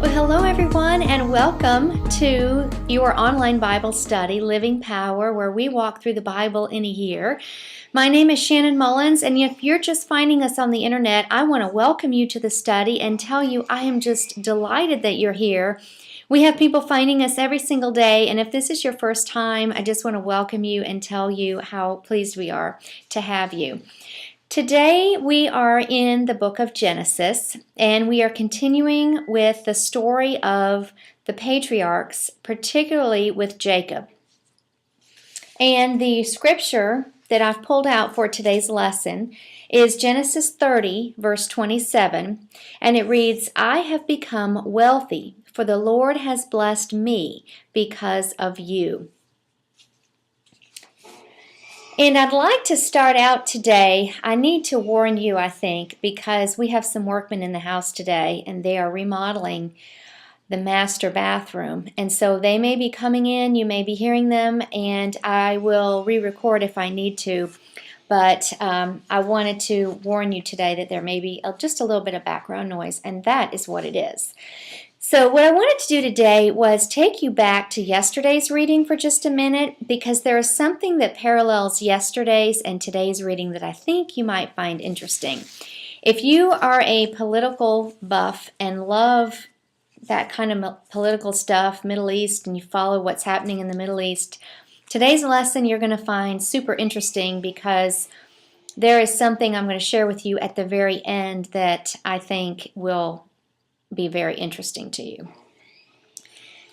Well, hello everyone, and welcome to your online Bible study, Living Power, where we walk through the Bible in a year. My name is Shannon Mullins, and if you're just finding us on the internet, I want to welcome you to the study and tell you I am just delighted that you're here. We have people finding us every single day, and if this is your first time, I just want to welcome you and tell you how pleased we are to have you. Today we are in the book of Genesis, and we are continuing with the story of the patriarchs, particularly with Jacob. And the scripture that I've pulled out for today's lesson is Genesis 30, verse 27, and it reads, "I have become wealthy, for the Lord has blessed me because of you." And I'd like to start out today. I need to warn you, I think, because we have some workmen in the house today, and they are remodeling the master bathroom. And so they may be coming in, you may be hearing them, and I will re-record if I need to. But I wanted to warn you today that there may be just a little bit of background noise, and that is what it is. So what I wanted to do today was take you back to yesterday's reading for just a minute, because there is something that parallels yesterday's and today's reading that I think you might find interesting. If you are a political buff and love that kind of political stuff, Middle East, and you follow what's happening in the Middle East, today's lesson you're going to find super interesting, because there is something I'm going to share with you at the very end that I think will be very interesting to you.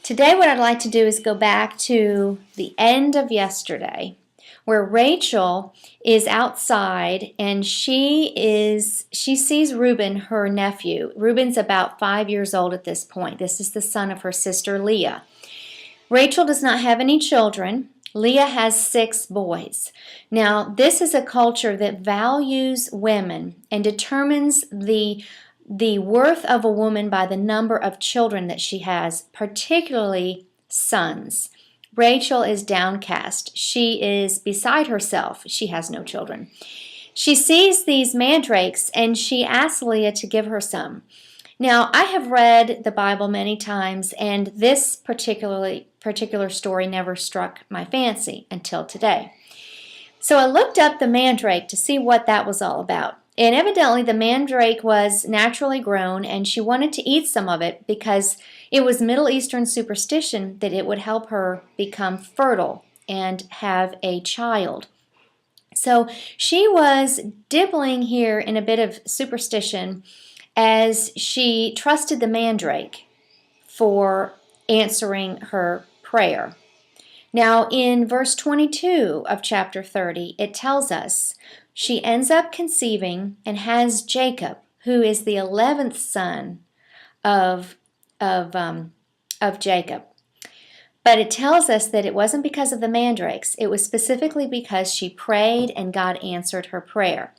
Today what I'd like to do is go back to the end of yesterday, where Rachel is outside and she sees Reuben, her nephew. Reuben's about 5 years old at this point. This is the son of her sister Leah. Rachel does not have any children. Leah has 6 boys. Now, this is a culture that values women and determines the worth of a woman by the number of children that she has, particularly sons. Rachel is downcast. She is beside herself. She has no children. She sees these mandrakes and she asks Leah to give her some. Now, I have read the Bible many times, and this particular story never struck my fancy until today. So I looked up the mandrake to see what that was all about. And evidently the mandrake was naturally grown, and she wanted to eat some of it because it was Middle Eastern superstition that it would help her become fertile and have a child. So she was dibbling here in a bit of superstition as she trusted the mandrake for answering her prayer. Now in verse 22 of chapter 30, it tells us she ends up conceiving and has Jacob, who is the 11th son of Jacob. But it tells us that it wasn't because of the mandrakes. It was specifically because she prayed and God answered her prayer.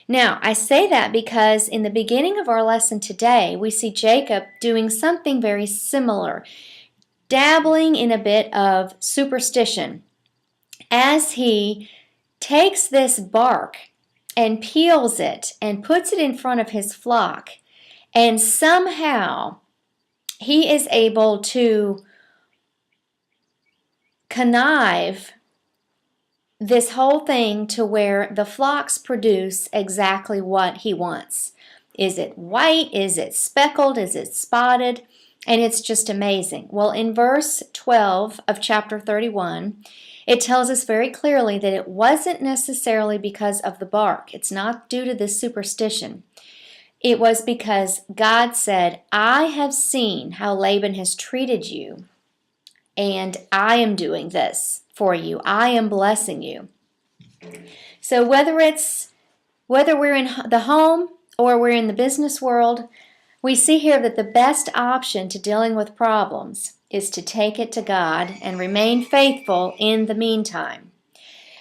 Now, I say that because in the beginning of our lesson today, we see Jacob doing something very similar, dabbling in a bit of superstition as he takes this bark and peels it and puts it in front of his flock, and somehow he is able to connive this whole thing to where the flocks produce exactly what he wants. Is it white? Is it speckled? Is it spotted? And it's just amazing. Well, in verse 12 of chapter 31, it tells us very clearly that it wasn't necessarily because of the bark. It's not due to this superstition. It was because God said, "I have seen how Laban has treated you, and I am doing this for you. I am blessing you." So whether we're in the home or we're in the business world, we see here that the best option to dealing with problems is to take it to God and remain faithful in the meantime.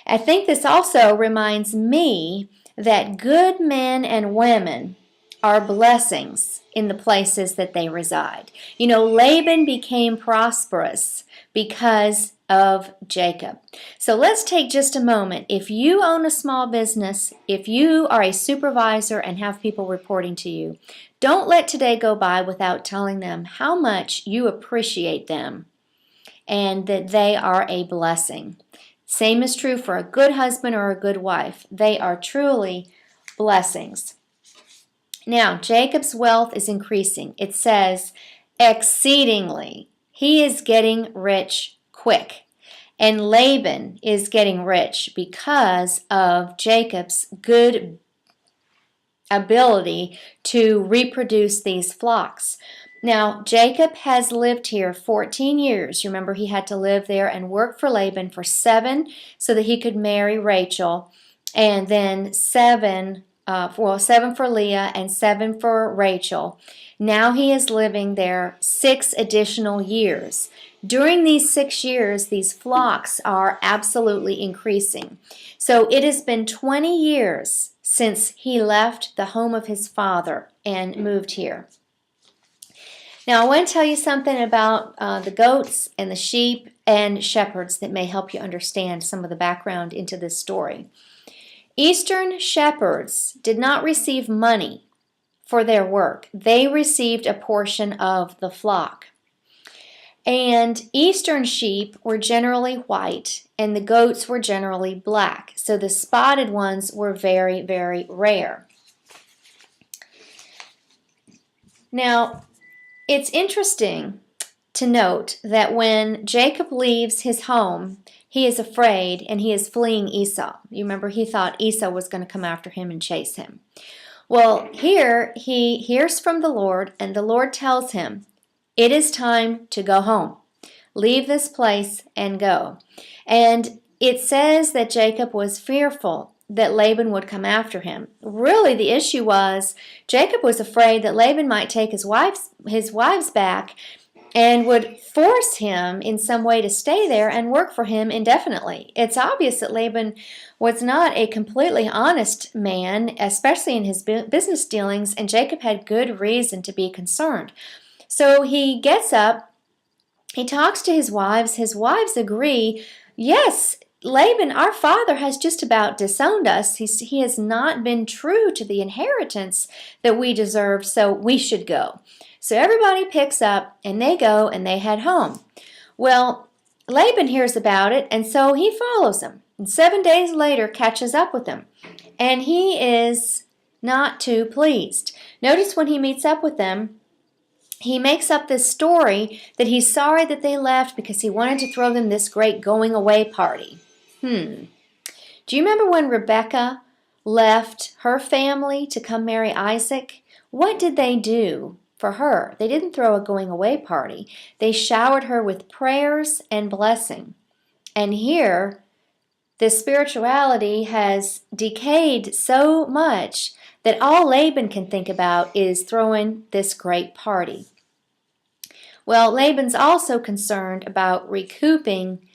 I think this also reminds me that good men and women are blessings in the places that they reside. You know, Laban became prosperous because of Jacob. So let's take just a moment. If you own a small business, if you are a supervisor and have people reporting to you, don't let today go by without telling them how much you appreciate them and that they are a blessing. Same is true for a good husband or a good wife. They are truly blessings. Now, Jacob's wealth is increasing. It says, exceedingly. He is getting rich quick. And Laban is getting rich because of Jacob's good ability to reproduce these flocks. Now, Jacob has lived here 14 years. You remember he had to live there and work for Laban for 7 so that he could marry Rachel, and then 7 for Leah and 7 for Rachel. Now he is living there 6 additional years. During these 6 years, these flocks are absolutely increasing. So it has been 20 years since he left the home of his father and moved here. Now I want to tell you something about the goats and the sheep and shepherds that may help you understand some of the background into this story. Eastern shepherds did not receive money for their work. They received a portion of the flock. And Eastern sheep were generally white and the goats were generally black. So the spotted ones were very, very rare. Now, it's interesting to note that when Jacob leaves his home, he is afraid and he is fleeing Esau. You remember he thought Esau was going to come after him and chase him. Well, here he hears from the Lord, and the Lord tells him, it is time to go home. Leave this place and go. And it says that Jacob was fearful that Laban would come after him. Really, the issue was Jacob was afraid that Laban might take his wives back and would force him in some way to stay there and work for him indefinitely. It's obvious that Laban was not a completely honest man, especially in his business dealings, and Jacob had good reason to be concerned. So he gets up, he talks to his wives agree, yes, Laban, our father, has just about disowned us. He has not been true to the inheritance that we deserve, so we should go. So everybody picks up and they go and they head home. Well, Laban hears about it, and so he follows him. And 7 days later catches up with him. And he is not too pleased. Notice when he meets up with them, he makes up this story that he's sorry that they left because he wanted to throw them this great going away party. Do you remember when Rebekah left her family to come marry Isaac? What did they do for her? They didn't throw a going away party. They showered her with prayers and blessing. And here, the spirituality has decayed so much that all Laban can think about is throwing this great party. Well, Laban's also concerned about recouping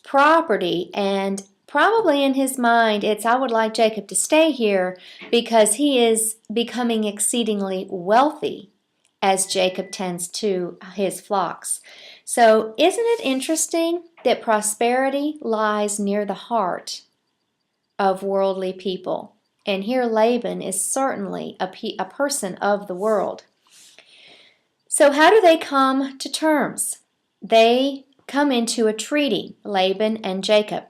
property, and probably in his mind it's, I would like Jacob to stay here because he is becoming exceedingly wealthy as Jacob tends to his flocks. So isn't it interesting that prosperity lies near the heart of worldly people? And here Laban is certainly a person of the world. So how do they come to terms? They come into a treaty, Laban and Jacob.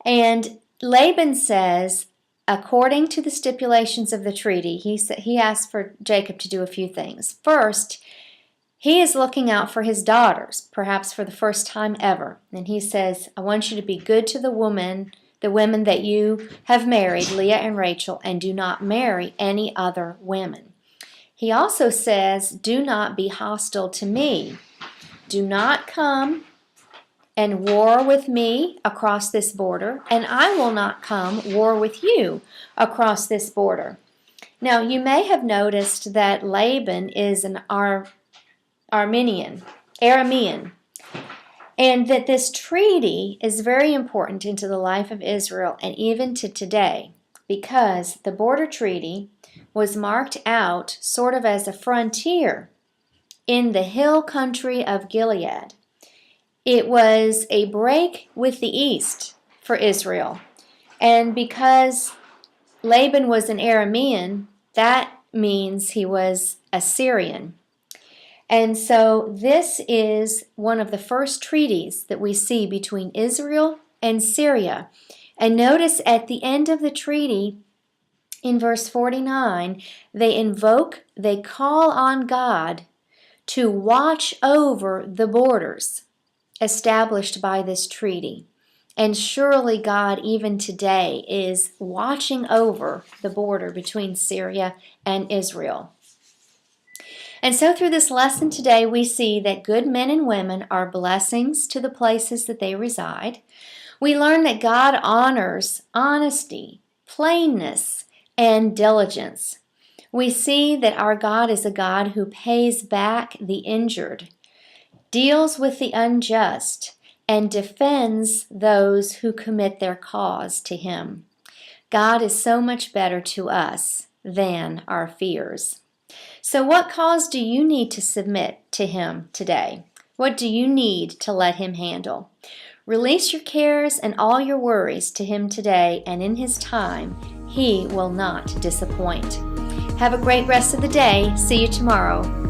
And Laban says, according to the stipulations of the treaty, he asked for Jacob to do a few things. First, he is looking out for his daughters, perhaps for the first time ever. And he says, I want you to be good to the women that you have married, Leah and Rachel, and do not marry any other women. He also says, do not be hostile to me. Do not come and war with me across this border, and I will not come war with you across this border. Now, you may have noticed that Laban is an Aramean, and that this treaty is very important into the life of Israel and even to today. because the border treaty was marked out sort of as a frontier in the hill country of Gilead. It was a break with the east for Israel. And because Laban was an Aramean, that means he was Assyrian. And so this is one of the first treaties that we see between Israel and Syria. And notice at the end of the treaty, in verse 49, they call on God to watch over the borders established by this treaty. And surely God, even today, is watching over the border between Syria and Israel. And so through this lesson today, we see that good men and women are blessings to the places that they reside. We learn that God honors honesty, plainness, and diligence. We see that our God is a God who pays back the injured, deals with the unjust, and defends those who commit their cause to Him. God is so much better to us than our fears. So what cause do you need to submit to Him today? What do you need to let Him handle? Release your cares and all your worries to Him today, and in His time, He will not disappoint. Have a great rest of the day. See you tomorrow.